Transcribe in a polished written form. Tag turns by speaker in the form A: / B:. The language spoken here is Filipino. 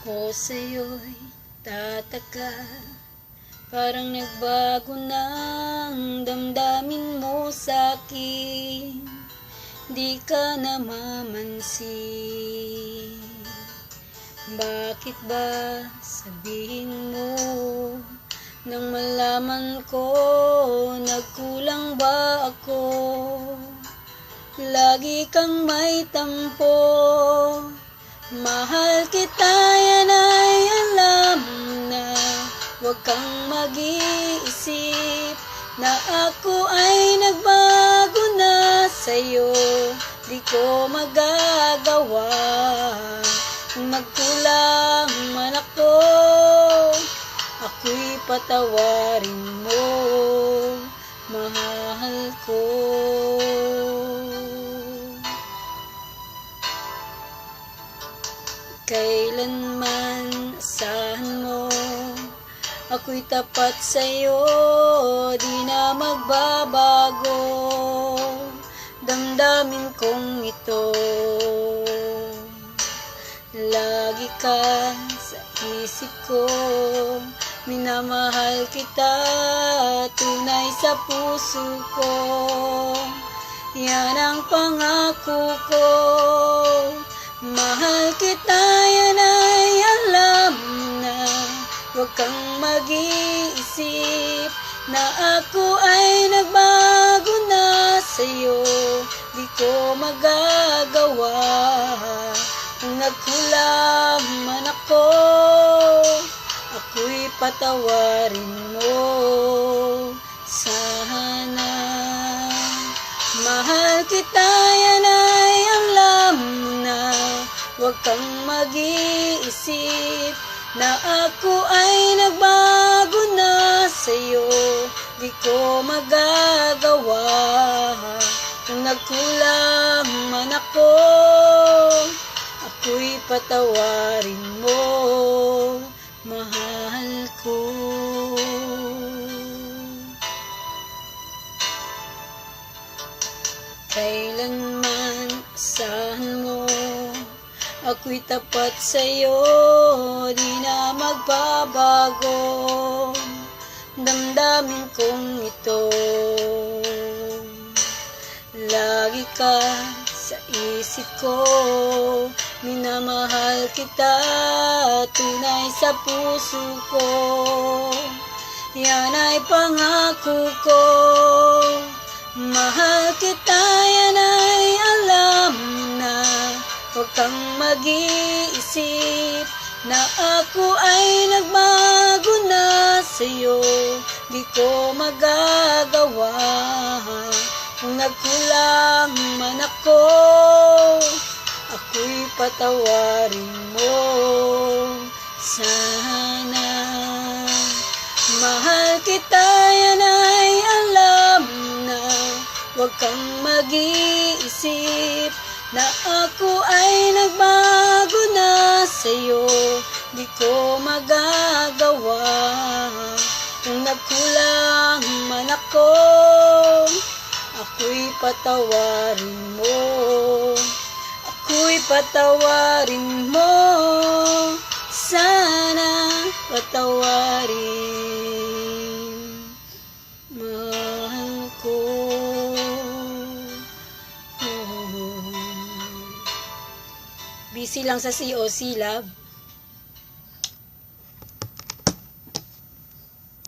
A: Ako sa'yo'y tataka, parang nagbago ng damdamin mo sa'kin, di ka namamansin. Bakit ba sabihin mo nang malaman ko, nagkulang ba ako? Lagi kang may tampo, mahal kita, yan ay alam na. Huwag kang mag-iisip na ako ay nagbago na sa'yo. Di ko magagawa, nagkulang man ako, ako'y patawarin mo, mahal ko. Kailanman asahan mo, ako'y tapat sa'yo, di na magbabago damdamin kong ito. Lagi ka sa isip ko, minamahal kita, tunay sa puso ko, yan ang pangako ko. Mahal kita, yan ay alam na. Huwag kang mag-iisip na ako ay nagbago na sa'yo. Di ko magagawa, kung nagkulang man ako, ako'y patawarin mo sana. Mahal kita, yan ay alam na. Huwag kang mag-iisip na ako ay nagbago na sa'yo. Di ko magagawa, kung nagkulang man ako, ako'y patawarin mo, mahal ko. Kailanman asahan mo, ako'y tapat sa'yo, di na magbabago damdamin kong ito. Lagi ka sa isip ko, minamahal kita, tunay sa puso ko, yan ay pangako ko. Mahal kita, yan ay alam na. Huwag kang mag-iisip na ako ay nagbago na sa'yo. Di ko magagawa, kung nagkulang man ako, ako'y patawarin mo sana. Mahal kita, yan ay alam na. Huwag kang mag-iisip na ako ay nagbago na sa'yo. Di ko magagawa, kung nagkulang man ako, ako'y patawarin mo, ako'y patawarin mo sana, patawarin, mahal ko. Busy lang sa COC, love.